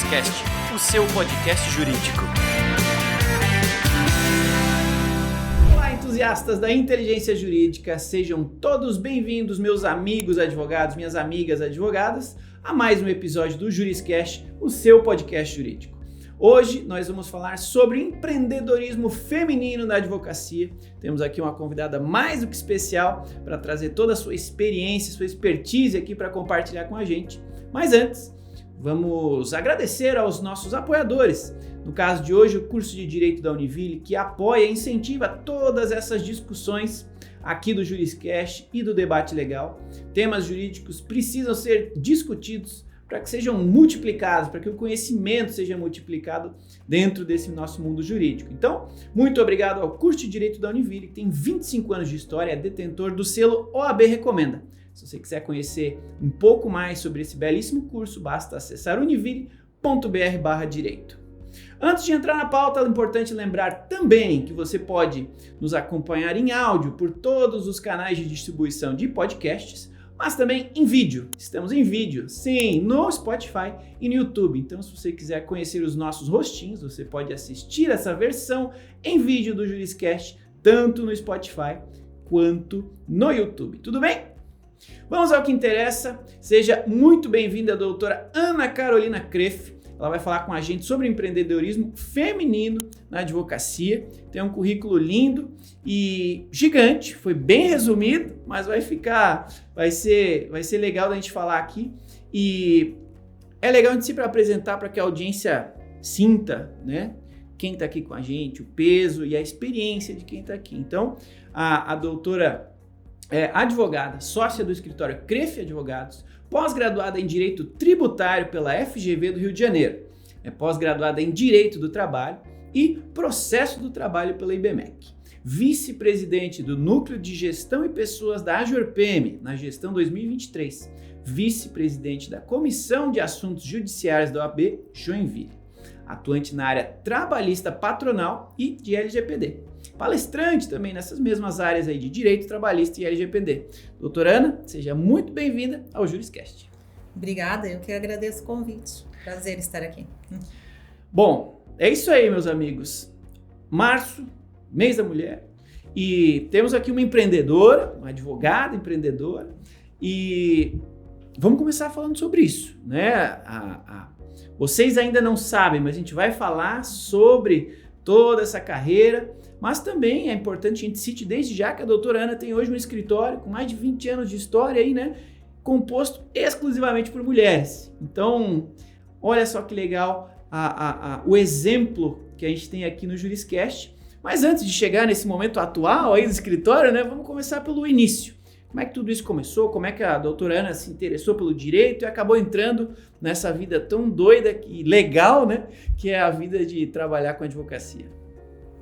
Juriscast, o seu podcast jurídico. Olá, entusiastas da inteligência jurídica, sejam todos bem-vindos, meus amigos advogados, minhas amigas advogadas, a mais um episódio do Juriscast, o seu podcast jurídico. Hoje nós vamos falar sobre empreendedorismo feminino na advocacia. Temos aqui uma convidada mais do que especial para trazer toda a sua experiência, sua expertise aqui para compartilhar com a gente. Mas antes, vamos agradecer aos nossos apoiadores. No caso de hoje, o curso de Direito da Univille, que apoia e incentiva todas essas discussões aqui do Juriscast e do debate legal. Temas jurídicos precisam ser discutidos para que sejam multiplicados, para que o conhecimento seja multiplicado dentro desse nosso mundo jurídico. Então, muito obrigado ao curso de Direito da Univille, que tem 25 anos de história, é detentor do selo OAB Recomenda. Se você quiser conhecer um pouco mais sobre esse belíssimo curso, basta acessar univille.br/direito. Antes de entrar na pauta, é importante lembrar também que você pode nos acompanhar em áudio por todos os canais de distribuição de podcasts, mas também em vídeo. Estamos em vídeo, sim, no Spotify e no YouTube. Então, se você quiser conhecer os nossos rostinhos, você pode assistir essa versão em vídeo do Juriscast, tanto no Spotify quanto no YouTube. Tudo bem? Vamos ao que interessa. Seja muito bem-vinda a doutora Ana Carolina Kreff. Ela vai falar com a gente sobre empreendedorismo feminino na advocacia. Tem um currículo lindo e gigante, foi bem resumido, mas vai ser legal da gente falar aqui. E é legal a gente sempre apresentar para que a audiência sinta, né, quem está aqui com a gente, o peso e a experiência de quem está aqui. Então, a doutora é advogada, sócia do escritório Kreff Advogados, pós-graduada em Direito Tributário pela FGV do Rio de Janeiro, é pós-graduada em Direito do Trabalho e Processo do Trabalho pela IBMEC, vice-presidente do Núcleo de Gestão e Pessoas da AJORPM na gestão 2023, vice-presidente da Comissão de Assuntos Judiciários da OAB Joinville, atuante na área trabalhista patronal e de LGPD. Palestrante também nessas mesmas áreas aí de direito trabalhista e LGPD. Doutora Ana, seja muito bem-vinda ao Juriscast. Obrigada, eu que agradeço o convite. Prazer estar aqui. Bom, é isso aí, meus amigos. Março, mês da mulher, e temos aqui uma empreendedora, uma advogada empreendedora, e vamos começar falando sobre isso, né? Vocês ainda não sabem, mas a gente vai falar sobre toda essa carreira. Mas também é importante a gente cite desde já que a doutora Ana tem hoje um escritório com mais de 20 anos de história aí, né? Composto exclusivamente por mulheres. Então, olha só que legal o exemplo que a gente tem aqui no Juriscast. Mas antes de chegar nesse momento atual aí do escritório, né? Vamos começar pelo início. Como é que tudo isso começou? Como é que a doutora Ana se interessou pelo direito e acabou entrando nessa vida tão doida e legal, né? Que é a vida de trabalhar com advocacia.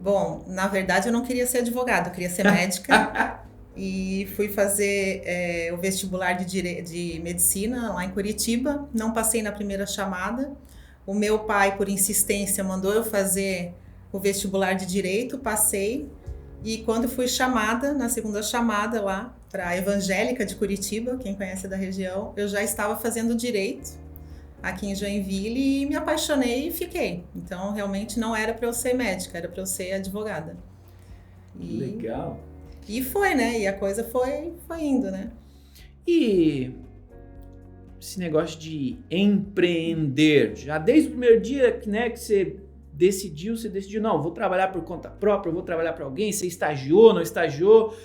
Bom, na verdade eu não queria ser advogada, eu queria ser médica e fui fazer o vestibular de medicina lá em Curitiba, não passei na primeira chamada. O meu pai, por insistência, mandou eu fazer o vestibular de direito, passei e quando fui chamada, na segunda chamada lá para a Evangélica de Curitiba, quem conhece da região, eu já estava fazendo direito aqui em Joinville e me apaixonei e fiquei. Então, realmente não era para eu ser médica, era para eu ser advogada. Legal. E foi, né? E a coisa foi indo, né? E esse negócio de empreender, já desde o primeiro dia, né, que você decidiu, não, vou trabalhar por conta própria, vou trabalhar para alguém, você estagiou, não estagiou,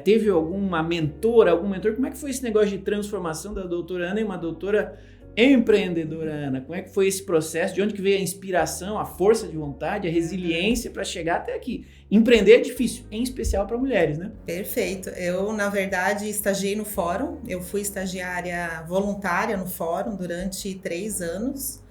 teve alguma mentora, algum mentor, como é que foi esse negócio de transformação da doutora Ana em uma doutora empreendedora, Ana? Como é que foi esse processo? De onde que veio a inspiração, a força de vontade, a resiliência para chegar até aqui? Empreender é difícil, em especial para mulheres, né? Perfeito. Eu, na verdade, estagiei no fórum. Eu fui estagiária voluntária no fórum durante 3 anos.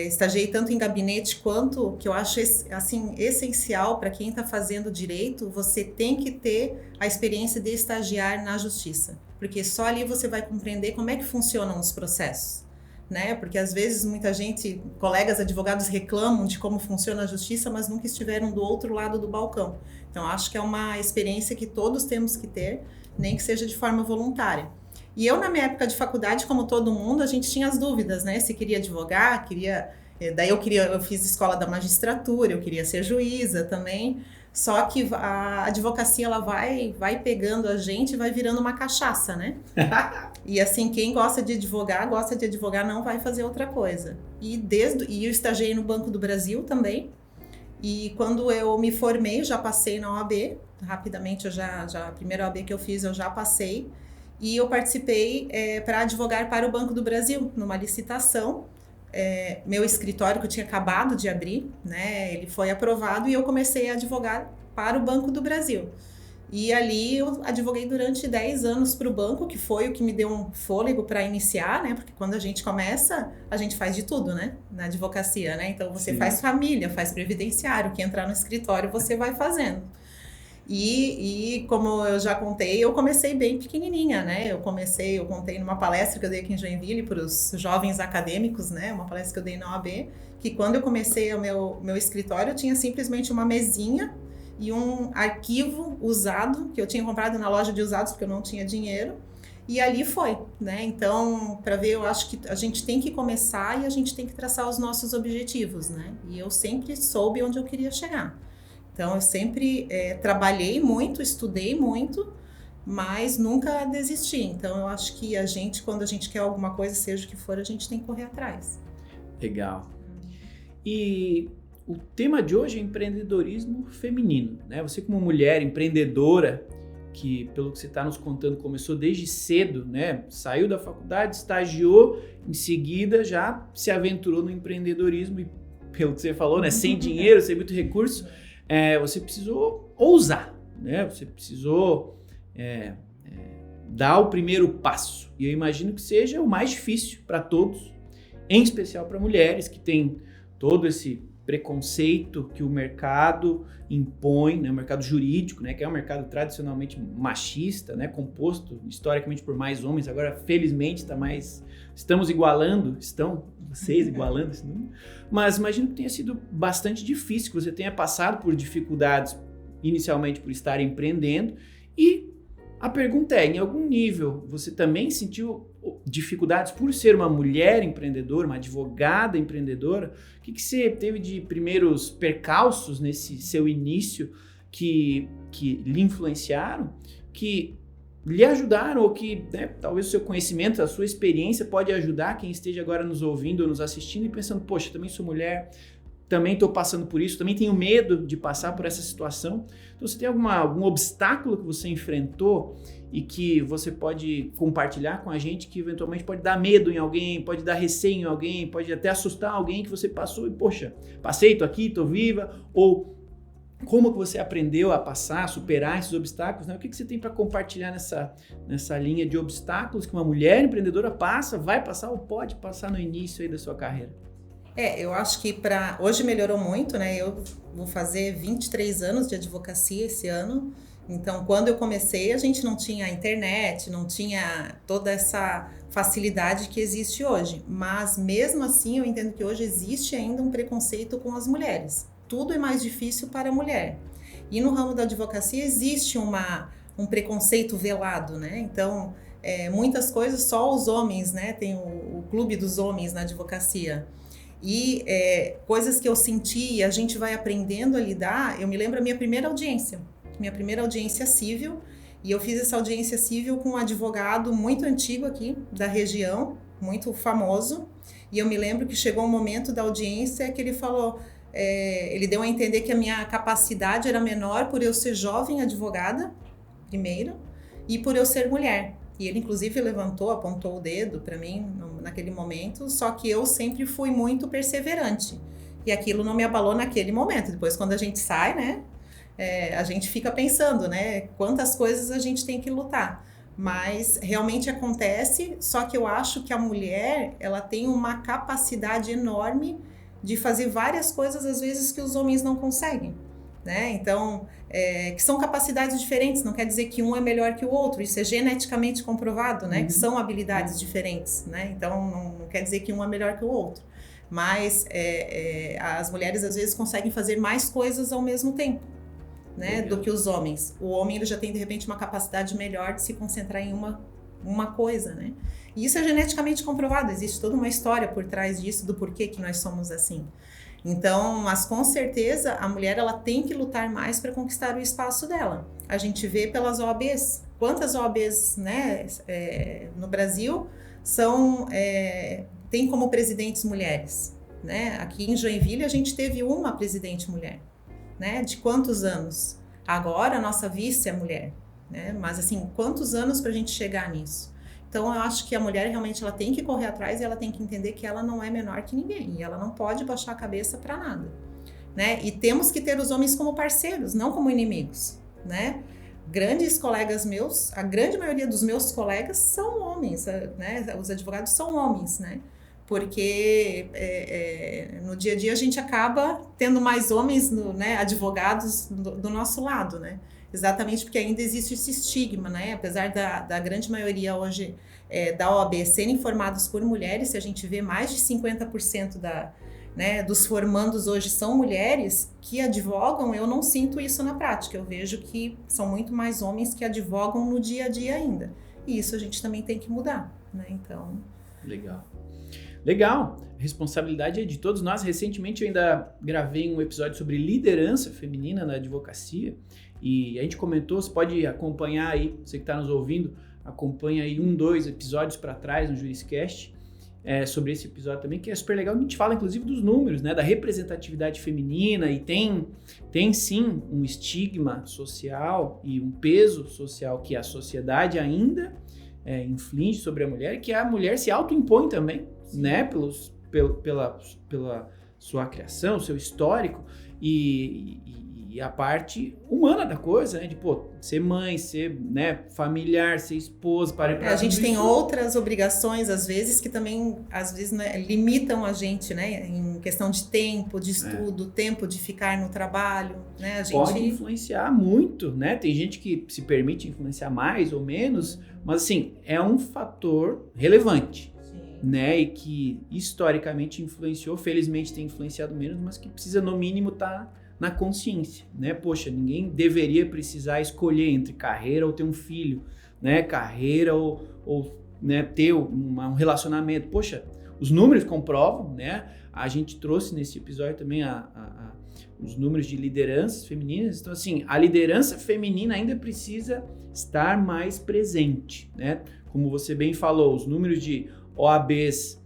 Estagiei tanto em gabinete quanto, que eu acho assim, essencial para quem está fazendo direito, você tem que ter a experiência de estagiar na justiça. Porque só ali você vai compreender como é que funcionam os processos, né? Porque às vezes muita gente, colegas advogados reclamam de como funciona a justiça, mas nunca estiveram do outro lado do balcão. Então acho que é uma experiência que todos temos que ter, nem que seja de forma voluntária. E eu, na minha época de faculdade, como todo mundo, a gente tinha as dúvidas, né? Se queria advogar, daí eu fiz escola da magistratura, eu queria ser juíza também. Só que a advocacia, ela vai pegando a gente e vai virando uma cachaça, né? E assim, quem gosta de advogar, não vai fazer outra coisa. E eu estagiei no Banco do Brasil também. E quando eu me formei, já passei na OAB. Rapidamente, a primeira OAB que eu fiz, eu já passei. E eu participei para advogar para o Banco do Brasil, numa licitação. Meu escritório, que eu tinha acabado de abrir, né, ele foi aprovado e eu comecei a advogar para o Banco do Brasil. E ali eu advoguei durante 10 anos para o banco, que foi o que me deu um fôlego para iniciar, né? Porque quando a gente começa, a gente faz de tudo, né? Na advocacia, né? Então você faz família, faz previdenciário, que entrar no escritório você vai fazendo. E como eu já contei, eu comecei bem pequenininha, né? Eu contei numa palestra que eu dei aqui em Joinville para os jovens acadêmicos, né? Uma palestra que eu dei na OAB, que quando eu comecei o meu escritório, eu tinha simplesmente uma mesinha e um arquivo usado, que eu tinha comprado na loja de usados, porque eu não tinha dinheiro, e ali foi, né? Então, para ver, eu acho que a gente tem que começar e a gente tem que traçar os nossos objetivos, né? E eu sempre soube onde eu queria chegar. Então, eu sempre trabalhei muito, estudei muito, mas nunca desisti. Então, eu acho que quando a gente quer alguma coisa, seja o que for, a gente tem que correr atrás. Legal. E o tema de hoje é empreendedorismo feminino, né? Você como mulher empreendedora, que pelo que você está nos contando, começou desde cedo, né? Saiu da faculdade, estagiou, em seguida já se aventurou no empreendedorismo e pelo que você falou, né? Sem dinheiro, sem muito recurso, você precisou ousar, né? Você precisou dar o primeiro passo. E eu imagino que seja o mais difícil para todos, em especial para mulheres que têm todo esse preconceito que o mercado impõe, né, o mercado jurídico, né, que é um mercado tradicionalmente machista, né, composto historicamente por mais homens. Agora, felizmente, estamos igualando, vocês igualando esse número, mas imagino que tenha sido bastante difícil, que você tenha passado por dificuldades inicialmente por estar empreendendo. E a pergunta em algum nível, você também sentiu dificuldades por ser uma mulher empreendedora, uma advogada empreendedora? O que você teve de primeiros percalços nesse seu início que lhe influenciaram, que lhe ajudaram, ou que, né, talvez o seu conhecimento, a sua experiência pode ajudar quem esteja agora nos ouvindo ou nos assistindo e pensando, poxa, também sou mulher, também estou passando por isso, também tenho medo de passar por essa situação. Então, você tem algum obstáculo que você enfrentou e que você pode compartilhar com a gente, que eventualmente pode dar medo em alguém, pode dar receio em alguém, pode até assustar alguém que você passou e, poxa, passei, tô aqui, tô viva, ou como que você aprendeu a passar, a superar esses obstáculos, né? O que você tem para compartilhar nessa linha de obstáculos que uma mulher empreendedora passa, vai passar ou pode passar no início aí da sua carreira? Eu acho que hoje melhorou muito, né? Eu vou fazer 23 anos de advocacia esse ano. Então, quando eu comecei, a gente não tinha internet, não tinha toda essa facilidade que existe hoje. Mas, mesmo assim, eu entendo que hoje existe ainda um preconceito com as mulheres. Tudo é mais difícil para a mulher. E no ramo da advocacia existe um preconceito velado, né? Então, muitas coisas só os homens, né? Tem o clube dos homens na advocacia. E coisas que eu senti e a gente vai aprendendo a lidar. Eu me lembro a minha primeira audiência civil, e eu fiz essa audiência civil com um advogado muito antigo aqui da região, muito famoso, e eu me lembro que chegou um momento da audiência que ele falou, ele deu a entender que a minha capacidade era menor por eu ser jovem advogada, primeiro, e por eu ser mulher. E ele, inclusive, apontou o dedo para mim naquele momento, só que eu sempre fui muito perseverante. E aquilo não me abalou naquele momento. Depois, quando a gente sai, né, a gente fica pensando, né, quantas coisas a gente tem que lutar. Mas realmente acontece, só que eu acho que a mulher, ela tem uma capacidade enorme de fazer várias coisas, às vezes, que os homens não conseguem. Né? Então, que são capacidades diferentes, não quer dizer que um é melhor que o outro, isso é geneticamente comprovado, né? Que são habilidades diferentes, né? Então não quer dizer que um é melhor que o outro, mas as mulheres às vezes conseguem fazer mais coisas ao mesmo tempo, né? Do que os homens. O homem ele já tem de repente uma capacidade melhor de se concentrar em uma uma coisa, né? E isso é geneticamente comprovado, existe toda uma história por trás disso, do porquê que nós somos assim. Então, mas com certeza a mulher ela tem que lutar mais para conquistar o espaço dela. A gente vê pelas OABs, quantas OABs, né, no Brasil tem como presidentes mulheres, né? Aqui em Joinville a gente teve uma presidente mulher, né? De quantos anos? Agora a nossa vice é mulher, né? Mas assim, quantos anos para a gente chegar nisso? Então, eu acho que a mulher realmente ela tem que correr atrás e ela tem que entender que ela não é menor que ninguém. E ela não pode baixar a cabeça para nada, né? E temos que ter os homens como parceiros, não como inimigos, né? Grandes colegas meus, a grande maioria dos meus colegas são homens, né? Os advogados são homens, né? Porque no dia a dia a gente acaba tendo mais homens, né, advogados do nosso lado, né? Exatamente porque ainda existe esse estigma, né? Apesar da grande maioria hoje da OAB serem formados por mulheres, se a gente vê mais de 50% dos formandos hoje são mulheres que advogam, eu não sinto isso na prática. Eu vejo que são muito mais homens que advogam no dia a dia ainda. E isso a gente também tem que mudar, né? Então... Legal, a responsabilidade é de todos nós. Recentemente eu ainda gravei um episódio sobre liderança feminina na advocacia e a gente comentou, você pode acompanhar aí, você que está nos ouvindo, acompanha aí 2 episódios para trás no Juriscast, sobre esse episódio também, que é super legal. A gente fala inclusive dos números, né, da representatividade feminina e tem sim um estigma social e um peso social que a sociedade ainda inflige sobre a mulher, que a mulher se autoimpõe também, né, pela sua criação, seu histórico e a parte humana da coisa, né, de ser mãe, ser, né, familiar, ser esposa, a gente tem outras obrigações às vezes que também às vezes, né, limitam a gente, né, em questão de tempo, de estudo, tempo de ficar no trabalho, né, a gente pode influenciar muito, né, tem gente que se permite influenciar mais ou menos, mas assim, é um fator relevante. Né, e que historicamente influenciou, felizmente tem influenciado menos, mas que precisa no mínimo estar na consciência, né? Poxa, ninguém deveria precisar escolher entre carreira ou ter um filho, né? Carreira ou né, ter um relacionamento. Poxa, os números comprovam, né? A gente trouxe nesse episódio também os números de lideranças femininas. Então, assim, a liderança feminina ainda precisa estar mais presente, né? Como você bem falou, os números de OABs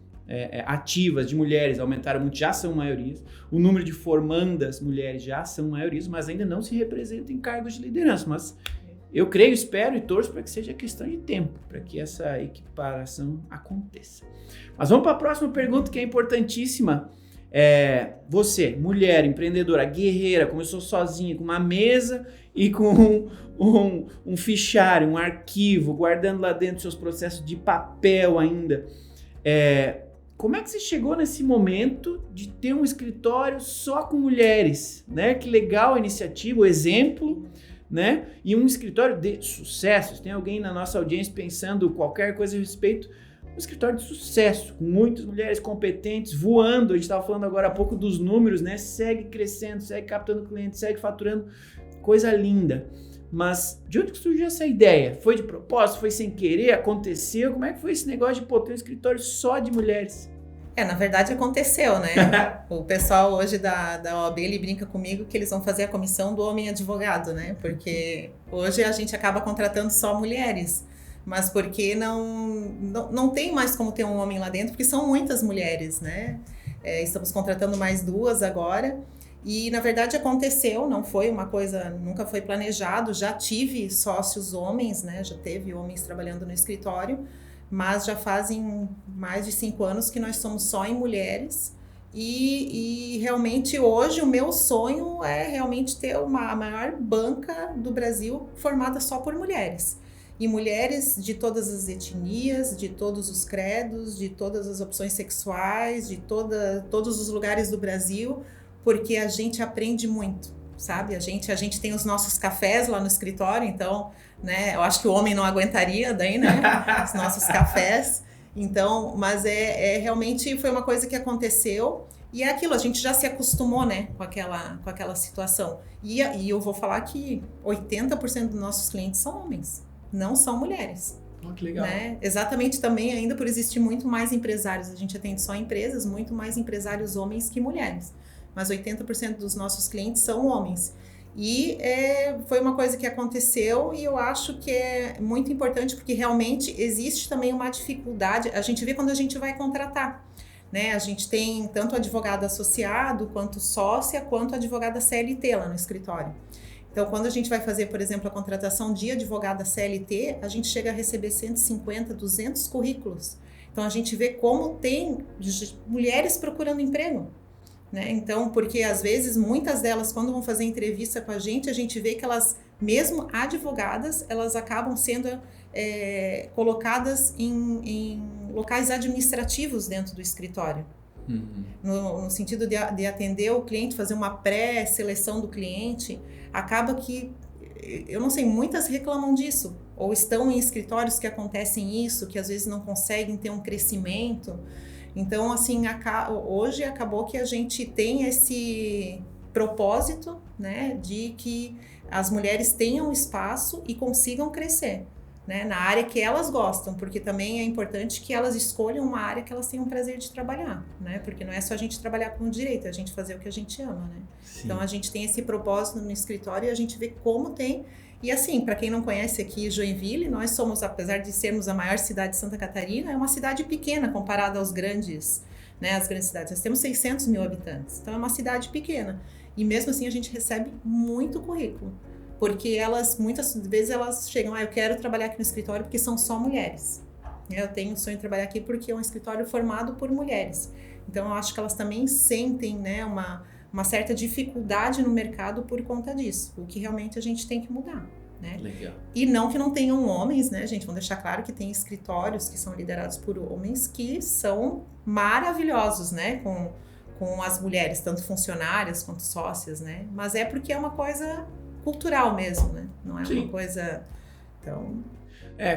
ativas de mulheres aumentaram muito, já são maiorias. O número de formandas mulheres já são maiorias, mas ainda não se representam em cargos de liderança. Mas eu creio, espero e torço para que seja questão de tempo, para que essa equiparação aconteça. Mas vamos para a próxima pergunta, que é importantíssima. Você, mulher, empreendedora, guerreira, começou sozinha, com uma mesa e com um fichário, um arquivo, guardando lá dentro seus processos de papel ainda. Como é que você chegou nesse momento de ter um escritório só com mulheres, né? Que legal a iniciativa, o exemplo, né? E um escritório de sucesso. Se tem alguém na nossa audiência pensando qualquer coisa a respeito, um escritório de sucesso, com muitas mulheres competentes, voando. A gente estava falando agora há pouco dos números, né? Segue crescendo, segue captando clientes, segue faturando. Coisa linda. Mas de onde que surgiu essa ideia? Foi de propósito? Foi sem querer? Aconteceu? Como é que foi esse negócio de ter um escritório só de mulheres? Na verdade aconteceu, né? O pessoal hoje da OAB, ele brinca comigo que eles vão fazer a comissão do homem advogado, né? Porque hoje a gente acaba contratando só mulheres. Mas porque não tem mais como ter um homem lá dentro, porque são muitas mulheres, né? Estamos contratando mais 2 agora. E, na verdade, aconteceu, não foi uma coisa, nunca foi planejado. Já tive sócios homens, né? Já teve homens trabalhando no escritório, mas já fazem mais de 5 anos que nós somos só em mulheres. E realmente, hoje, o meu sonho é realmente ter a maior banca do Brasil formada só por mulheres. E mulheres de todas as etnias, de todos os credos, de todas as opções sexuais, de todos os lugares do Brasil, porque a gente aprende muito, sabe? A gente tem os nossos cafés lá no escritório, então, né, eu acho que o homem não aguentaria daí, né, os nossos cafés. Então, mas realmente foi uma coisa que aconteceu e é aquilo, a gente já se acostumou, né, com aquela situação. E eu vou falar que 80% dos nossos clientes são homens, não são mulheres. Oh, que legal. Né? Exatamente também, ainda por existir muito mais empresários, a gente atende só empresas, muito mais empresários homens que mulheres. Mas 80% dos nossos clientes são homens. E foi uma coisa que aconteceu e eu acho que é muito importante porque realmente existe também uma dificuldade, a gente vê quando a gente vai contratar, né? A gente tem tanto advogado associado, quanto sócia, quanto advogada CLT lá no escritório. Então, quando a gente vai fazer, por exemplo, a contratação de advogada CLT, a gente chega a receber 150, 200 currículos. Então, a gente vê como tem mulheres procurando emprego. Né? Então, porque às vezes, muitas delas, quando vão fazer entrevista com a gente vê que elas, mesmo advogadas, elas acabam sendo colocadas em locais administrativos dentro do escritório. No sentido de atender o cliente, fazer uma pré-seleção do cliente, acaba que, eu não sei, muitas reclamam disso, ou estão em escritórios que acontecem isso, que às vezes não conseguem ter um crescimento. Então, assim, hoje acabou que a gente tem esse propósito, né, de que as mulheres tenham espaço e consigam crescer, né, na área que elas gostam, porque também é importante que elas escolham uma área que elas tenham prazer de trabalhar, né, porque não é só a gente trabalhar com direito, é a gente fazer o que a gente ama, né. Sim. Então, a gente tem esse propósito no escritório e a gente vê como tem. E assim, para quem não conhece aqui Joinville, nós somos, apesar de sermos a maior cidade de Santa Catarina, é uma cidade pequena comparada aos grandes, né, as grandes cidades. Nós temos 600 mil habitantes, então é uma cidade pequena. E mesmo assim a gente recebe muito currículo, porque muitas vezes elas chegam, eu quero trabalhar aqui no escritório porque são só mulheres. Eu tenho o sonho de trabalhar aqui porque é um escritório formado por mulheres. Então eu acho que elas também sentem, né, uma certa dificuldade no mercado por conta disso, o que realmente a gente tem que mudar, né? Legal. E não que não tenham homens, né, gente? Vamos deixar claro que tem escritórios que são liderados por homens que são maravilhosos, né? Com as mulheres, tanto funcionárias quanto sócias, né? Mas é porque é uma coisa cultural mesmo, né? Não é uma coisa... Então...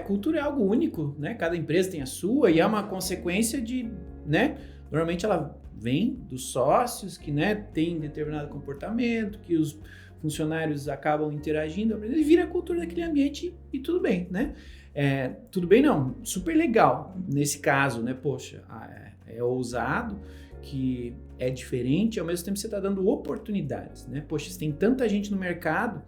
Cultura é algo único, né? Cada empresa tem a sua e é uma consequência de, né? Normalmente ela vem dos sócios que, né, tem determinado comportamento, que os funcionários acabam interagindo, e vira a cultura daquele ambiente e tudo bem, né? Tudo bem não, super legal nesse caso, né? Poxa, é ousado, que é diferente, ao mesmo tempo você está dando oportunidades, né? Poxa, se tem tanta gente no mercado,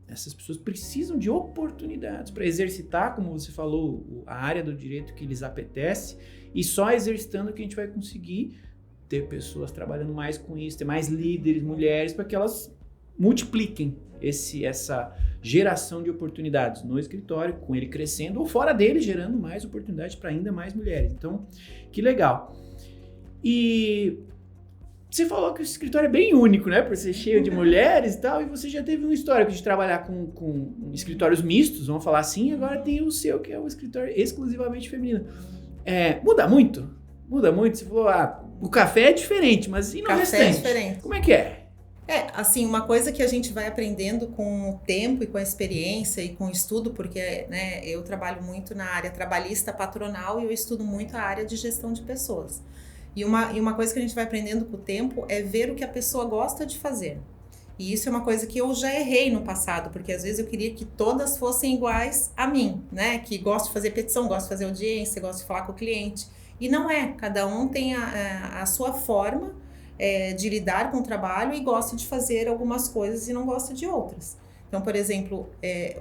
essas pessoas precisam de oportunidades para exercitar, como você falou, a área do direito que lhes apetece, e só exercitando que a gente vai conseguir ter pessoas trabalhando mais com isso, ter mais líderes, mulheres, para que elas multipliquem essa geração de oportunidades no escritório, com ele crescendo, ou fora dele, gerando mais oportunidades para ainda mais mulheres. Então, que legal. E você falou que o escritório é bem único, né? Por ser cheio de mulheres e tal, e você já teve um histórico de trabalhar com escritórios mistos, vamos falar assim, e agora tem o seu, que é um escritório exclusivamente feminino. Muda muito? Muda muito? Você falou, o café é diferente, mas e no restante? É diferente. Como é que é? Assim, uma coisa que a gente vai aprendendo com o tempo e com a experiência e com o estudo, porque, né, eu trabalho muito na área trabalhista patronal e eu estudo muito a área de gestão de pessoas. E uma coisa que a gente vai aprendendo com o tempo é ver o que a pessoa gosta de fazer. E isso é uma coisa que eu já errei no passado, porque às vezes eu queria que todas fossem iguais a mim, né? Que gosto de fazer petição, gosto de fazer audiência, gosto de falar com o cliente. E não é, cada um tem a sua forma de lidar com o trabalho e gosta de fazer algumas coisas e não gosta de outras. Então, por exemplo,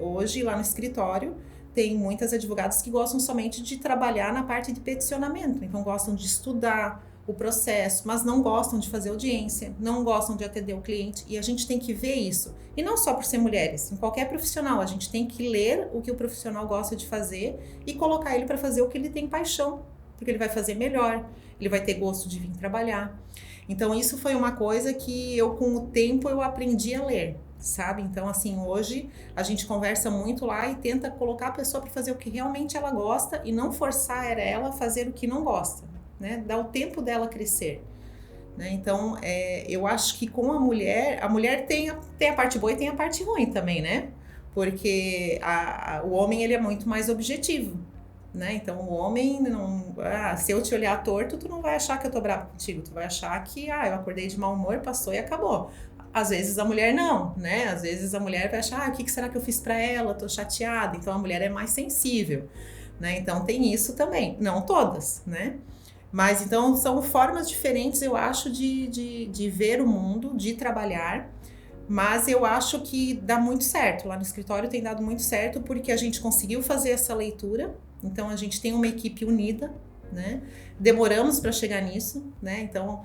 hoje lá no escritório, tem muitas advogadas que gostam somente de trabalhar na parte de peticionamento, então gostam de estudar o processo, mas não gostam de fazer audiência, não gostam de atender o cliente, e a gente tem que ver isso. E não só por ser mulheres, em qualquer profissional, a gente tem que ler o que o profissional gosta de fazer e colocar ele para fazer o que ele tem paixão, porque ele vai fazer melhor, ele vai ter gosto de vir trabalhar. Então isso foi uma coisa que eu, com o tempo, eu aprendi a ler. Sabe? Então, assim, hoje a gente conversa muito lá e tenta colocar a pessoa para fazer o que realmente ela gosta e não forçar ela a fazer o que não gosta, né? Dar o tempo dela crescer, né? Então, eu acho que com a mulher tem a parte boa e tem a parte ruim também, né? Porque o homem, ele é muito mais objetivo, né? Então, o homem, se eu te olhar torto, tu não vai achar que eu tô brava contigo, tu vai achar que, eu acordei de mau humor, passou e acabou. Às vezes a mulher não, né? Às vezes a mulher vai achar, o que será que eu fiz para ela? Tô chateada. Então a mulher é mais sensível, né? Então tem isso também. Não todas, né? Mas então são formas diferentes, eu acho, de ver o mundo, de trabalhar. Mas eu acho que dá muito certo. Lá no escritório tem dado muito certo porque a gente conseguiu fazer essa leitura. Então a gente tem uma equipe unida, né? Demoramos para chegar nisso, né? Então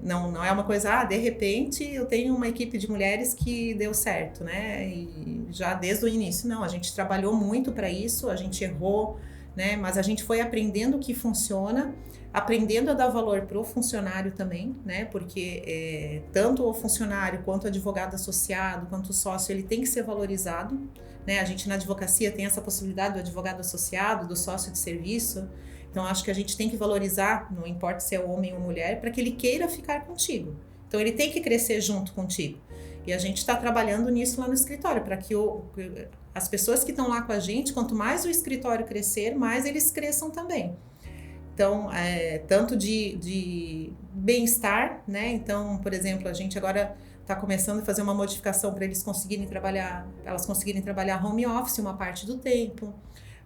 não é uma coisa, de repente eu tenho uma equipe de mulheres que deu certo, né? E já desde o início, não, a gente trabalhou muito para isso, a gente errou, né? Mas a gente foi aprendendo o que funciona, aprendendo a dar valor para o funcionário também, né? Porque tanto o funcionário quanto o advogado associado, quanto o sócio, ele tem que ser valorizado, né? A gente na advocacia tem essa possibilidade do advogado associado, do sócio de serviço. Então, acho que a gente tem que valorizar, não importa se é homem ou mulher, para que ele queira ficar contigo. Então, ele tem que crescer junto contigo. E a gente está trabalhando nisso lá no escritório, para que as pessoas que estão lá com a gente, quanto mais o escritório crescer, mais eles cresçam também. Então, tanto de bem-estar, né? Então, por exemplo, a gente agora está começando a fazer uma modificação para elas conseguirem trabalhar home office uma parte do tempo.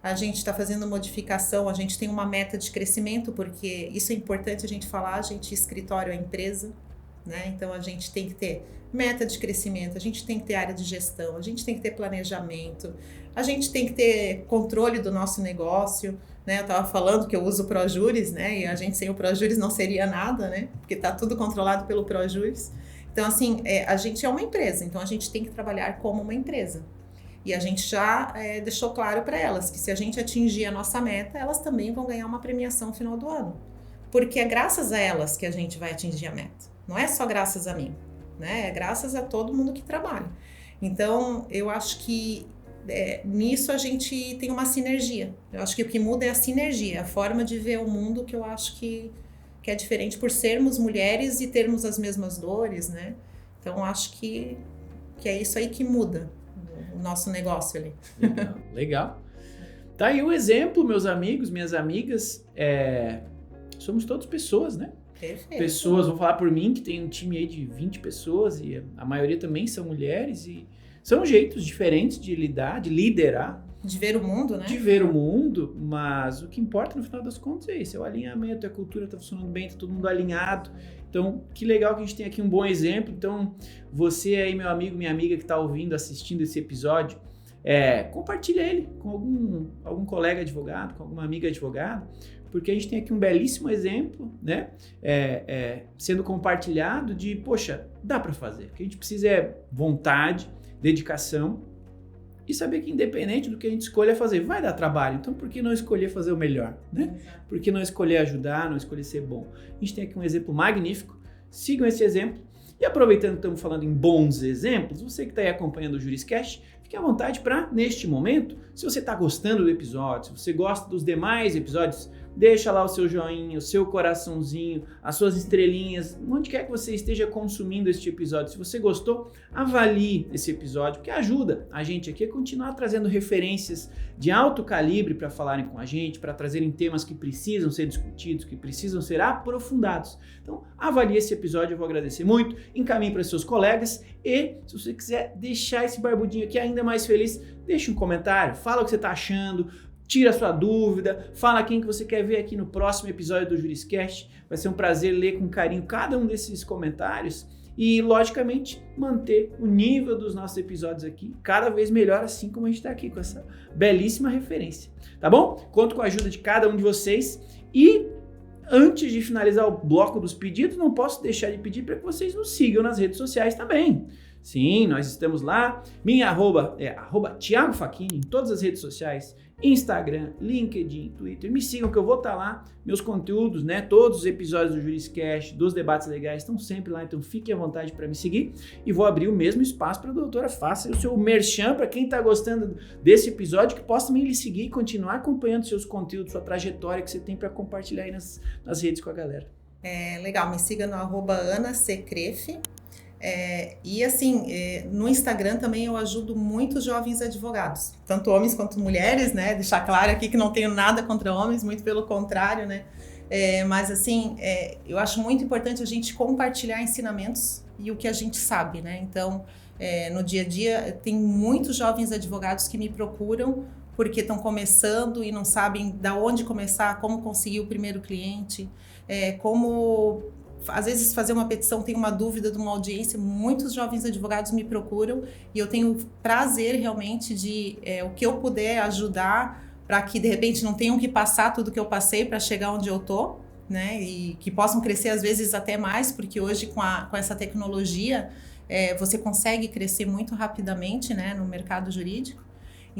A gente está fazendo modificação, a gente tem uma meta de crescimento, porque isso é importante a gente falar, escritório é empresa, né? Então a gente tem que ter meta de crescimento, a gente tem que ter área de gestão, a gente tem que ter planejamento, a gente tem que ter controle do nosso negócio, né? Eu estava falando que eu uso o ProJuris, né? E a gente sem o ProJuris não seria nada, né? Porque está tudo controlado pelo ProJuris. Então, assim, a gente é uma empresa, então a gente tem que trabalhar como uma empresa. E a gente já deixou claro para elas que se a gente atingir a nossa meta, elas também vão ganhar uma premiação no final do ano. Porque é graças a elas que a gente vai atingir a meta. Não é só graças a mim, né? É graças a todo mundo que trabalha. Então, eu acho que nisso a gente tem uma sinergia. Eu acho que o que muda é a sinergia, a forma de ver o mundo, que eu acho que é diferente por sermos mulheres e termos as mesmas dores, né? Então, acho que é isso aí que muda o nosso negócio ali. Legal. Tá aí o exemplo, meus amigos, minhas amigas. Somos todos pessoas, né? Perfeito. Pessoas, vou falar por mim, que tem um time aí de 20 pessoas e a maioria também são mulheres e são jeitos diferentes de lidar, de liderar. De ver o mundo, né? De ver o mundo, mas o que importa no final das contas é isso, é o alinhamento, a cultura tá funcionando bem, tá todo mundo alinhado. Então, que legal que a gente tem aqui um bom exemplo. Então, você aí, meu amigo, minha amiga que tá ouvindo, assistindo esse episódio, compartilha ele com algum colega advogado, com alguma amiga advogada, porque a gente tem aqui um belíssimo exemplo, né? Sendo compartilhado de, poxa, dá para fazer. O que a gente precisa vontade, dedicação e saber que independente do que a gente escolha fazer, vai dar trabalho. Então, por que não escolher fazer o melhor, né? Por que não escolher ajudar, não escolher ser bom? A gente tem aqui um exemplo magnífico. Sigam esse exemplo. E aproveitando que estamos falando em bons exemplos, você que está aí acompanhando o Juriscast, fique à vontade para, neste momento, se você está gostando do episódio, se você gosta dos demais episódios, deixa lá o seu joinha, o seu coraçãozinho, as suas estrelinhas, onde quer que você esteja consumindo este episódio. Se você gostou, avalie esse episódio, porque ajuda a gente aqui a continuar trazendo referências de alto calibre para falarem com a gente, para trazerem temas que precisam ser discutidos, que precisam ser aprofundados. Então, avalie esse episódio, eu vou agradecer muito, encaminhe para seus colegas e, se você quiser deixar esse barbudinho aqui ainda mais feliz, deixe um comentário, fala o que você está achando, tira a sua dúvida, fala quem que você quer ver aqui no próximo episódio do Juriscast. Vai ser um prazer ler com carinho cada um desses comentários e, logicamente, manter o nível dos nossos episódios aqui cada vez melhor, assim como a gente está aqui com essa belíssima referência. Tá bom? Conto com a ajuda de cada um de vocês e, antes de finalizar o bloco dos pedidos, não posso deixar de pedir para que vocês nos sigam nas redes sociais também. Sim, nós estamos lá. Minha arroba é @Thiago Facchini em todas as redes sociais. Instagram, LinkedIn, Twitter, me sigam que eu vou estar lá, meus conteúdos, né, todos os episódios do Juriscast, dos debates legais estão sempre lá, então fiquem à vontade para me seguir e vou abrir o mesmo espaço para a doutora, faça o seu merchan para quem está gostando desse episódio, que possa também lhe seguir e continuar acompanhando seus conteúdos, sua trajetória que você tem para compartilhar aí nas redes com a galera. Legal, me siga no @AnaCrefe. E assim, no Instagram também eu ajudo muitos jovens advogados, tanto homens quanto mulheres, né? Deixar claro aqui que não tenho nada contra homens, muito pelo contrário, né? Mas assim, eu acho muito importante a gente compartilhar ensinamentos e o que a gente sabe, né? Então, no dia a dia, tem muitos jovens advogados que me procuram porque estão começando e não sabem da onde começar, como conseguir o primeiro cliente, como, às vezes, fazer uma petição, tem uma dúvida de uma audiência. Muitos jovens advogados me procuram e eu tenho prazer realmente de o que eu puder ajudar para que, de repente, não tenham que passar tudo que eu passei para chegar onde eu tô, né? E que possam crescer, às vezes, até mais, porque hoje, com essa tecnologia, você consegue crescer muito rapidamente, né, no mercado jurídico.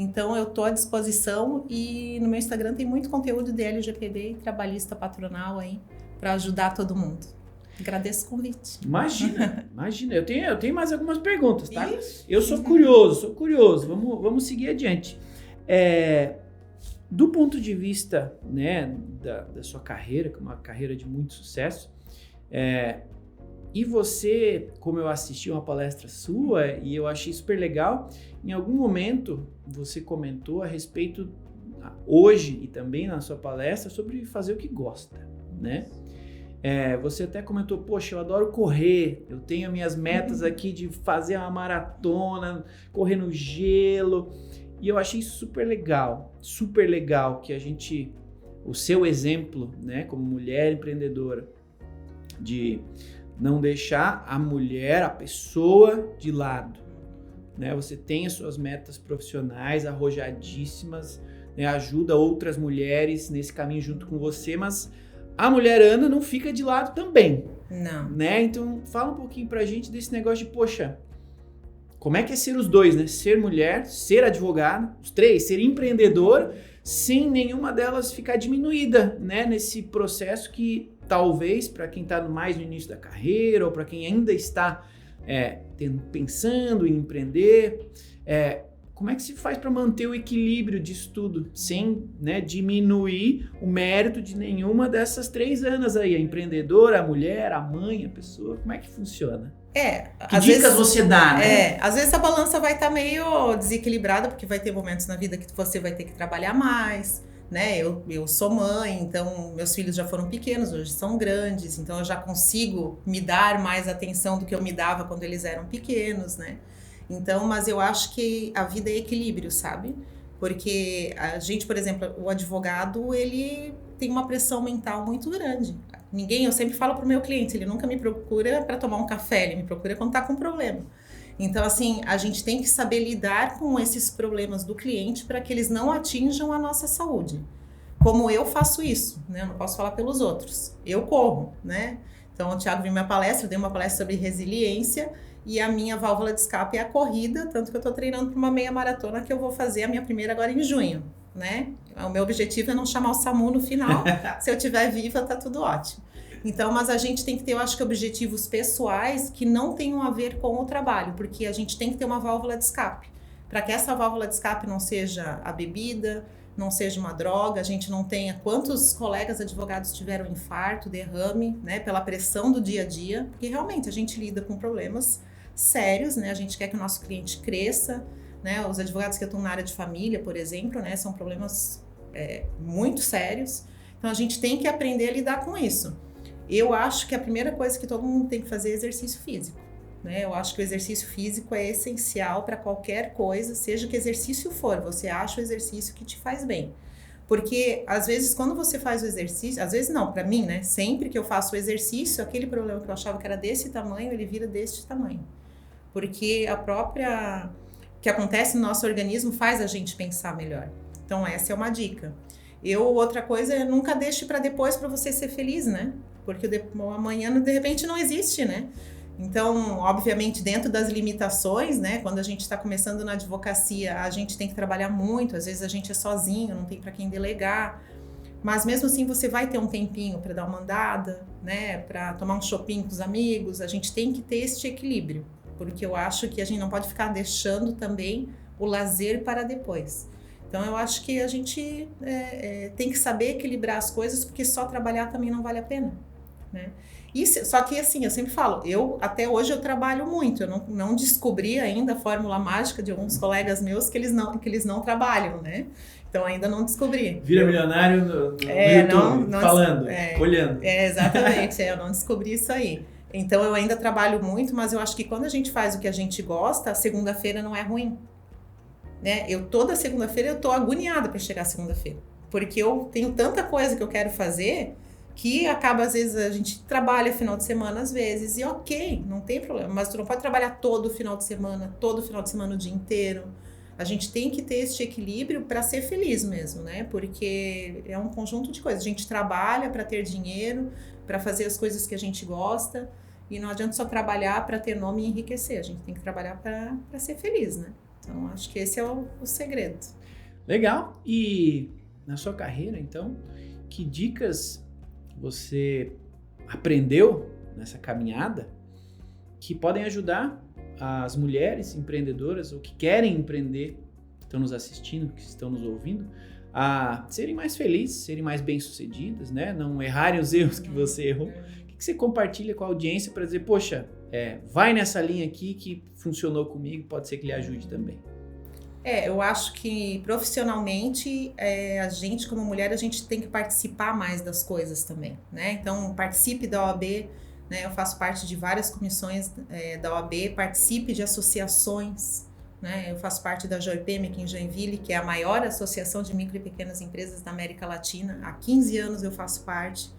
Então, eu estou à disposição e no meu Instagram tem muito conteúdo de LGPD e trabalhista patronal aí para ajudar todo mundo. Agradeço o convite. Imagina. Eu tenho mais algumas perguntas, tá? Isso. Eu sou curioso. Vamos seguir adiante. Do ponto de vista, né, da sua carreira, que é uma carreira de muito sucesso, e você, como eu assisti uma palestra sua e eu achei super legal, em algum momento você comentou a respeito, hoje e também na sua palestra, sobre fazer o que gosta, né? Você até comentou, poxa, eu adoro correr, eu tenho minhas metas aqui de fazer uma maratona, correr no gelo, e eu achei super legal que o seu exemplo, né, como mulher empreendedora, de não deixar a mulher, a pessoa de lado, né? Você tem as suas metas profissionais arrojadíssimas, né? Ajuda outras mulheres nesse caminho junto com você, mas a mulher Ana não fica de lado também. Não. Né? Então, fala um pouquinho pra gente desse negócio de, poxa, como é que é ser os dois, né? Ser mulher, ser advogada, os três, ser empreendedora, sem nenhuma delas ficar diminuída, né? Nesse processo que talvez para quem está mais no início da carreira ou para quem ainda está pensando em empreender, como é que se faz para manter o equilíbrio disso tudo, sem, né, diminuir o mérito de nenhuma dessas três Anas aí, a empreendedora, a mulher, a mãe, a pessoa, como é que funciona? Que dicas você dá, né? Às vezes a balança vai estar meio desequilibrada, porque vai ter momentos na vida que você vai ter que trabalhar mais, né? Eu sou mãe, então meus filhos já foram pequenos, hoje são grandes, então eu já consigo me dar mais atenção do que eu me dava quando eles eram pequenos, né? Então, mas eu acho que a vida é equilíbrio, sabe? Porque a gente, por exemplo, o advogado, ele tem uma pressão mental muito grande. Eu sempre falo pro meu cliente, ele nunca me procura para tomar um café, ele me procura quando tá com problema. Então, assim, a gente tem que saber lidar com esses problemas do cliente para que eles não atinjam a nossa saúde. Como eu faço isso, né? Eu não posso falar pelos outros. Eu corro, né? Então, o Thiago viu minha palestra, eu dei uma palestra sobre resiliência e a minha válvula de escape é a corrida, tanto que eu tô treinando para uma meia maratona que eu vou fazer a minha primeira agora em junho, né? O meu objetivo é não chamar o SAMU no final. Se eu estiver viva, tá tudo ótimo. Então, mas a gente tem que ter, eu acho que, objetivos pessoais que não tenham a ver com o trabalho, porque a gente tem que ter uma válvula de escape. Para que essa válvula de escape não seja a bebida, não seja uma droga, a gente não tenha... Quantos colegas advogados tiveram infarto, derrame, né, pela pressão do dia a dia? Porque realmente a gente lida com problemas sérios, né? A gente quer que o nosso cliente cresça, né? Os advogados que atuam na área de família, por exemplo, né, são problemas muito sérios. Então, a gente tem que aprender a lidar com isso. Eu acho que a primeira coisa que todo mundo tem que fazer é exercício físico, né? Eu acho que o exercício físico é essencial para qualquer coisa, seja que exercício for, você acha o exercício que te faz bem. Porque, às vezes, quando você faz o exercício, às vezes não, para mim, né? Sempre que eu faço o exercício, aquele problema que eu achava que era desse tamanho, ele vira deste tamanho. Porque o que acontece no nosso organismo faz a gente pensar melhor. Então, essa é uma dica. Outra coisa é nunca deixe para depois para você ser feliz, né? Porque o amanhã, de repente, não existe, né? Então, obviamente, dentro das limitações, né? Quando a gente está começando na advocacia, a gente tem que trabalhar muito, às vezes a gente é sozinho, não tem para quem delegar. Mas mesmo assim, você vai ter um tempinho para dar uma andada, né? Para tomar um shopping com os amigos, a gente tem que ter este equilíbrio. Porque eu acho que a gente não pode ficar deixando também o lazer para depois. Então, eu acho que a gente tem que saber equilibrar as coisas, porque só trabalhar também não vale a pena. né? Só que assim, eu sempre falo, até hoje eu trabalho muito, eu não descobri ainda a fórmula mágica de alguns colegas meus que eles não trabalham, né? Então ainda não descobri. Vira milionário no YouTube, falando, olhando. Exatamente, eu não descobri isso aí. Então eu ainda trabalho muito, mas eu acho que quando a gente faz o que a gente gosta, a segunda-feira não é ruim. Né? Toda segunda-feira eu tô agoniada para chegar segunda-feira, porque eu tenho tanta coisa que eu quero fazer que acaba, às vezes, a gente trabalha final de semana, às vezes, e ok, não tem problema, mas tu não pode trabalhar todo final de semana o dia inteiro. A gente tem que ter esse equilíbrio para ser feliz mesmo, né? Porque é um conjunto de coisas. A gente trabalha para ter dinheiro, para fazer as coisas que a gente gosta, e não adianta só trabalhar para ter nome e enriquecer. A gente tem que trabalhar para ser feliz, né? Então, acho que esse é o segredo. Legal. E na sua carreira, então, que dicas você aprendeu nessa caminhada que podem ajudar as mulheres empreendedoras ou que querem empreender, que estão nos assistindo, que estão nos ouvindo, a serem mais felizes, serem mais bem-sucedidas, né? Não errarem os erros que você errou. O que você compartilha com a audiência para dizer, poxa, vai nessa linha aqui que funcionou comigo, pode ser que lhe ajude também? Eu acho que profissionalmente, a gente como mulher, a gente tem que participar mais das coisas também, né? Então, participe da OAB, né? Eu faço parte de várias comissões da OAB, participe de associações, né? Eu faço parte da JOIPM aqui em Joinville, que é a maior associação de micro e pequenas empresas da América Latina. Há 15 anos eu faço parte.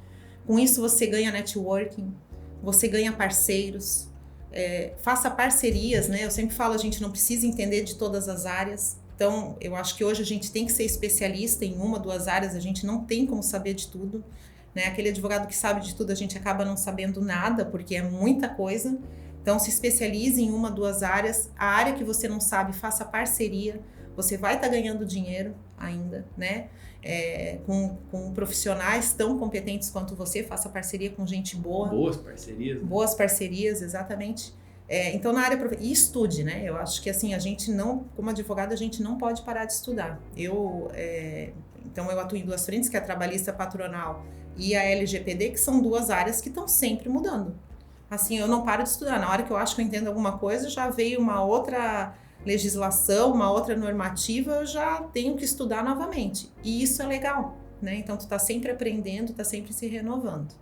Com isso você ganha networking, você ganha parceiros, faça parcerias, né? Eu sempre falo, a gente não precisa entender de todas as áreas. Então, eu acho que hoje a gente tem que ser especialista em uma, 2 áreas, a gente não tem como saber de tudo, né? Aquele advogado que sabe de tudo, a gente acaba não sabendo nada, porque é muita coisa. Então, se especialize em uma, 2 áreas. A área que você não sabe, faça parceria. Você vai estar ganhando dinheiro ainda, né? Com profissionais tão competentes quanto você, faça parceria com gente boa. Boas parcerias. Né? Boas parcerias, exatamente. Então, na área... E estude, né? Eu acho que, assim, a gente não... Como advogado, a gente não pode parar de estudar. Então, eu atuo em 2 frentes, que é a trabalhista patronal e a LGPD, que são 2 áreas que estão sempre mudando. Assim, eu não paro de estudar. Na hora que eu acho que eu entendo alguma coisa, já veio uma outra legislação, uma outra normativa, eu já tenho que estudar novamente. E isso é legal, né? Então, tu tá sempre aprendendo, tá sempre se renovando.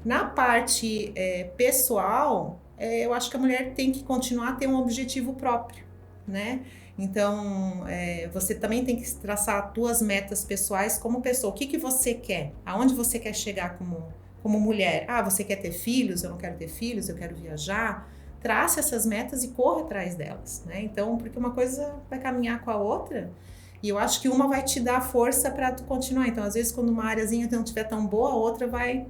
Na parte pessoal, eu acho que a mulher tem que continuar a ter um objetivo próprio, né? Então, você também tem que traçar as tuas metas pessoais como pessoa. O que você quer? Aonde você quer chegar como mulher? Você quer ter filhos? Eu não quero ter filhos, eu quero viajar. Trace essas metas e corra atrás delas, né? Então, porque uma coisa vai caminhar com a outra e eu acho que uma vai te dar força para tu continuar. Então, às vezes, quando uma áreazinha não estiver tão boa, a outra vai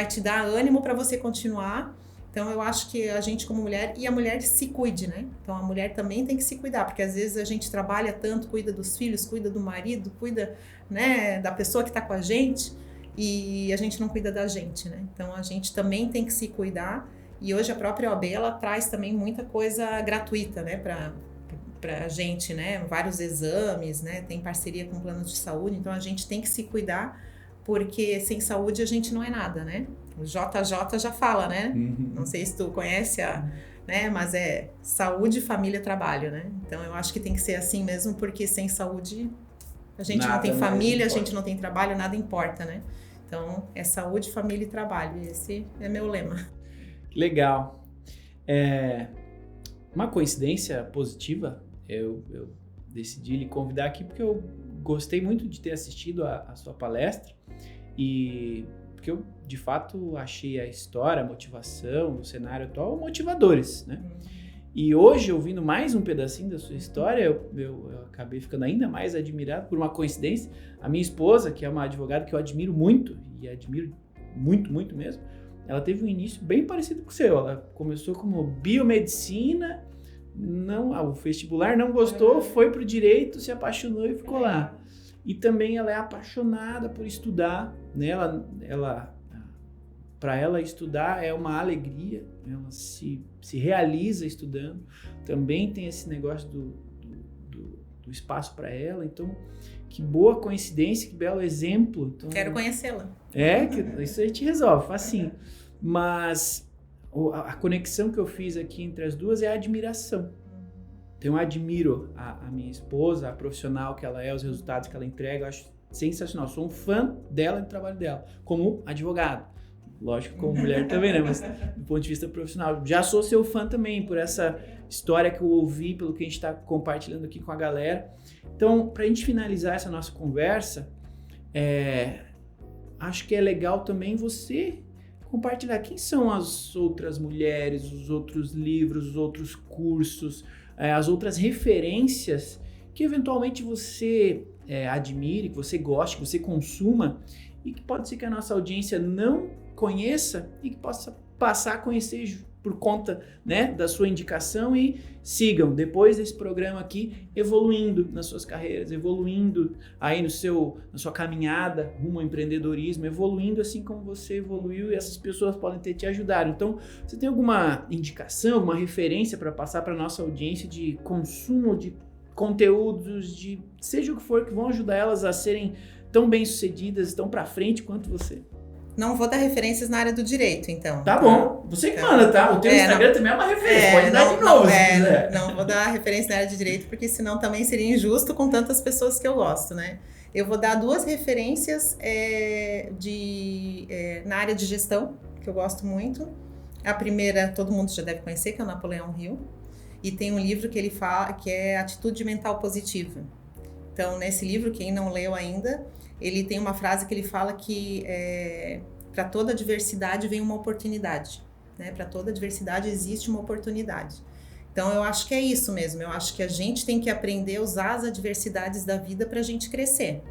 te dar ânimo para você continuar. Então, eu acho que a gente como mulher, e a mulher se cuide, né? Então, a mulher também tem que se cuidar, porque às vezes a gente trabalha tanto, cuida dos filhos, cuida do marido, cuida, né, da pessoa que está com a gente e a gente não cuida da gente, né? Então, a gente também tem que se cuidar. E hoje a própria OAB, ela traz também muita coisa gratuita, né, pra gente, né, vários exames, né, tem parceria com planos de saúde, então a gente tem que se cuidar, porque sem saúde a gente não é nada, né? O JJ já fala, né? Não sei se tu conhece, né, mas saúde, família, trabalho, né? Então eu acho que tem que ser assim mesmo, porque sem saúde a gente não tem família, a gente não tem trabalho, nada importa, né? Então é saúde, família e trabalho, esse é meu lema. Legal. Uma coincidência positiva, eu decidi lhe convidar aqui porque eu gostei muito de ter assistido a sua palestra e porque eu, de fato, achei a história, a motivação do cenário atual motivadores, né? E hoje, ouvindo mais um pedacinho da sua história, eu acabei ficando ainda mais admirado por uma coincidência. A minha esposa, que é uma advogada que eu admiro muito, e admiro muito, muito mesmo, ela teve um início bem parecido com o seu. Ela começou como biomedicina, o vestibular não gostou, foi pro direito, se apaixonou e ficou lá. E também ela é apaixonada por estudar, né? Para ela estudar é uma alegria, ela se realiza estudando. Também tem esse negócio do espaço para ela. Então, Que boa coincidência, que belo exemplo. Então, Quero conhecê-la. Isso a gente resolve, facinho. Mas a conexão que eu fiz aqui entre as duas é a admiração. Então eu admiro a minha esposa, a profissional que ela é, os resultados que ela entrega, eu acho sensacional. Sou um fã dela e do trabalho dela, como advogado. Lógico, como mulher também, né? Mas do ponto de vista profissional. Já sou seu fã também, por essa história que eu ouvi, pelo que a gente está compartilhando aqui com a galera. Então, para a gente finalizar essa nossa conversa, acho que é legal também você compartilhar quem são as outras mulheres, os outros livros, os outros cursos, as outras referências que eventualmente você admire, que você goste, que você consuma e que pode ser que a nossa audiência não conheça e que possa passar a conhecer por conta, né, da sua indicação e sigam, depois desse programa aqui, evoluindo nas suas carreiras, evoluindo aí na sua caminhada rumo ao empreendedorismo, evoluindo assim como você evoluiu e essas pessoas podem ter te ajudado. Então, você tem alguma indicação, alguma referência para passar para a nossa audiência de consumo de conteúdos, de seja o que for, que vão ajudar elas a serem tão bem-sucedidas, tão para frente quanto você? Não vou dar referências na área do direito, então. Tá bom. Você que manda, tá? O teu Instagram também é uma referência. Pode dar de novo, se quiser. Não vou dar referência na área de direito, porque senão também seria injusto com tantas pessoas que eu gosto, né? Eu vou dar 2 referências na área de gestão, que eu gosto muito. A primeira, todo mundo já deve conhecer, que é o Napoleão Hill. E tem um livro que ele fala, que é Atitude Mental Positiva. Então, nesse livro, quem não leu ainda, ele tem uma frase que ele fala que para toda adversidade vem uma oportunidade, né? Para toda adversidade existe uma oportunidade. Então, eu acho que é isso mesmo. Eu acho que a gente tem que aprender a usar as adversidades da vida para a gente crescer.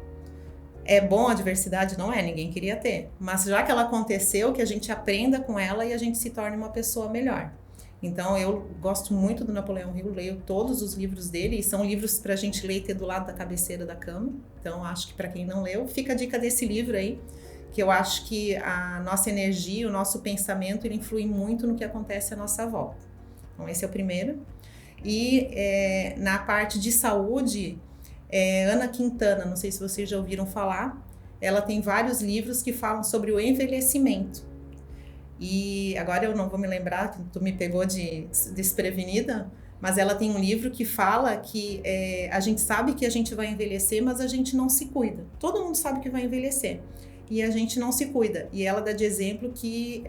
É bom a adversidade? Não é, ninguém queria ter. Mas já que ela aconteceu, que a gente aprenda com ela e a gente se torne uma pessoa melhor. Então, eu gosto muito do Napoleão Hill, leio todos os livros dele, e são livros para a gente ler e ter do lado da cabeceira da cama. Então, acho que para quem não leu, fica a dica desse livro aí, que eu acho que a nossa energia, o nosso pensamento, ele influi muito no que acontece à nossa volta. Então, esse é o primeiro. E na parte de saúde, Ana Quintana, não sei se vocês já ouviram falar, ela tem vários livros que falam sobre o envelhecimento. E agora eu não vou me lembrar, que tu me pegou desprevenida, mas ela tem um livro que fala que a gente sabe que a gente vai envelhecer, mas a gente não se cuida. Todo mundo sabe que vai envelhecer e a gente não se cuida. E ela dá de exemplo que,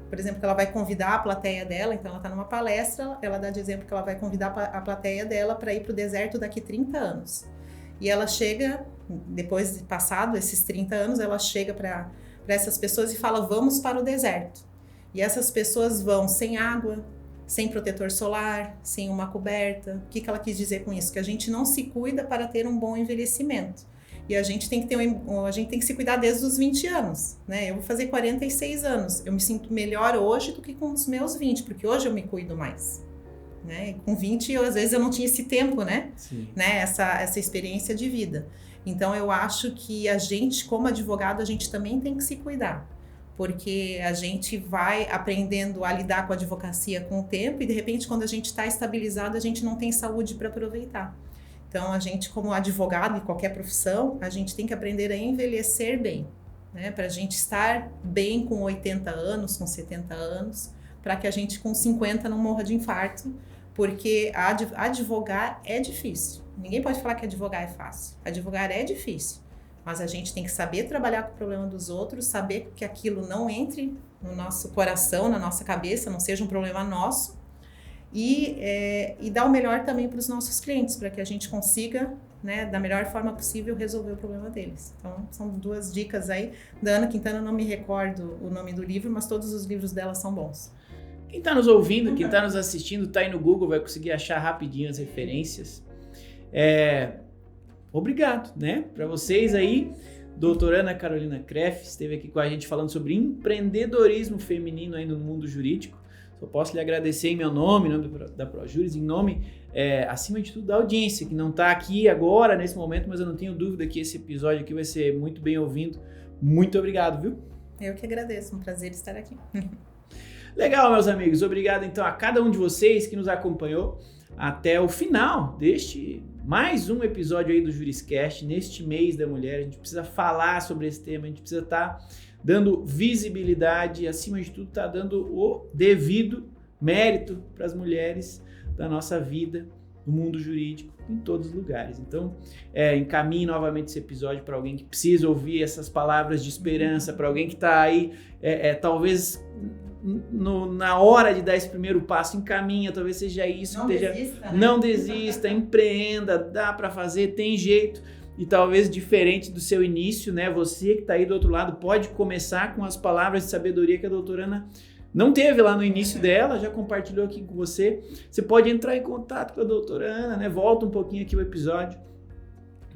por exemplo, que ela vai convidar a plateia dela, então ela está numa palestra, ela dá de exemplo que ela vai convidar a plateia dela para ir para o deserto daqui 30 anos. E ela chega, depois de passado esses 30 anos, ela chega para essas pessoas e fala, vamos para o deserto. E essas pessoas vão sem água, sem protetor solar, sem uma coberta. O que ela quis dizer com isso? Que a gente não se cuida para ter um bom envelhecimento. E a gente tem que se cuidar desde os 20 anos, né? Eu vou fazer 46 anos. Eu me sinto melhor hoje do que com os meus 20, porque hoje eu me cuido mais. Né? E com 20, às vezes eu não tinha esse tempo, né? Sim. Né? Essa experiência de vida. Então, eu acho que a gente, como advogado, a gente também tem que se cuidar, porque a gente vai aprendendo a lidar com a advocacia com o tempo e, de repente, quando a gente está estabilizado, a gente não tem saúde para aproveitar. Então, a gente, como advogado em qualquer profissão, a gente tem que aprender a envelhecer bem, né? Para a gente estar bem com 80 anos, com 70 anos, para que a gente com 50 não morra de infarto, porque advogar é difícil. Ninguém pode falar que advogar é fácil. Advogar é difícil, mas a gente tem que saber trabalhar com o problema dos outros, saber que aquilo não entre no nosso coração, na nossa cabeça, não seja um problema nosso, e dar o melhor também para os nossos clientes, para que a gente consiga, né, da melhor forma possível, resolver o problema deles. Então, são 2 dicas aí. Da Ana Quintana, eu não me recordo o nome do livro, mas todos os livros dela são bons. Quem está nos ouvindo, quem está nos assistindo, está aí no Google, vai conseguir achar rapidinho as referências. Obrigado, né? Para vocês aí, doutora Ana Carolina Kreff esteve aqui com a gente falando sobre empreendedorismo feminino aí no mundo jurídico. Só posso lhe agradecer em meu nome, em nome da ProJuris, em nome, acima de tudo, da audiência, que não está aqui agora, nesse momento, mas eu não tenho dúvida que esse episódio aqui vai ser muito bem ouvido. Muito obrigado, viu? Eu que agradeço, um prazer estar aqui. Legal, meus amigos. Obrigado, então, a cada um de vocês que nos acompanhou até o final deste mais um episódio aí do Juriscast neste mês da mulher. A gente precisa falar sobre esse tema, a gente precisa estar dando visibilidade e, acima de tudo, estar dando o devido mérito para as mulheres da nossa vida, do mundo jurídico, em todos os lugares. Então, encaminhe novamente esse episódio para alguém que precisa ouvir essas palavras de esperança, para alguém que está aí, talvez na hora de dar esse primeiro passo, encaminha, talvez seja isso. Não desista, empreenda, dá para fazer, tem jeito. E talvez diferente do seu início, né? Você que está aí do outro lado pode começar com as palavras de sabedoria que a doutora Ana não teve lá no início dela, já compartilhou aqui com você. Você pode entrar em contato com a doutora Ana, né? Volta um pouquinho aqui o episódio.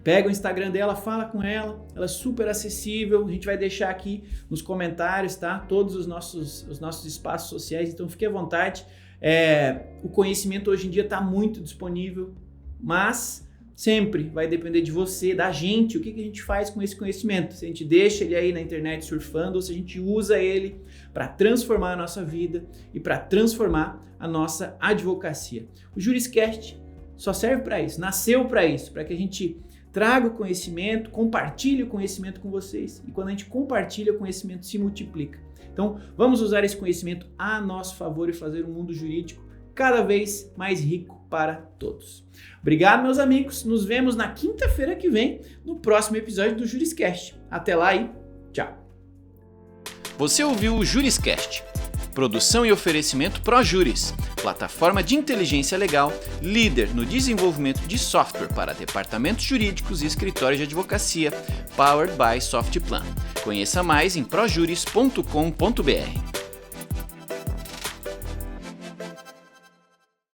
Pega o Instagram dela, fala com ela. Ela é super acessível. A gente vai deixar aqui nos comentários, tá? Todos os nossos espaços sociais. Então fique à vontade. O conhecimento hoje em dia está muito disponível, mas sempre vai depender de você, da gente, o que a gente faz com esse conhecimento. Se a gente deixa ele aí na internet surfando ou se a gente usa ele para transformar a nossa vida e para transformar a nossa advocacia. O Juriscast só serve para isso, nasceu para isso, para que a gente traga o conhecimento, compartilhe o conhecimento com vocês. E quando a gente compartilha, o conhecimento se multiplica. Então, vamos usar esse conhecimento a nosso favor e fazer um mundo jurídico cada vez mais rico para todos. Obrigado, meus amigos. Nos vemos na quinta-feira que vem, no próximo episódio do Juriscast. Até lá e tchau. Você ouviu o Juriscast. Produção e oferecimento ProJuris, plataforma de inteligência legal, líder no desenvolvimento de software para departamentos jurídicos e escritórios de advocacia, powered by Softplan. Conheça mais em projuris.com.br.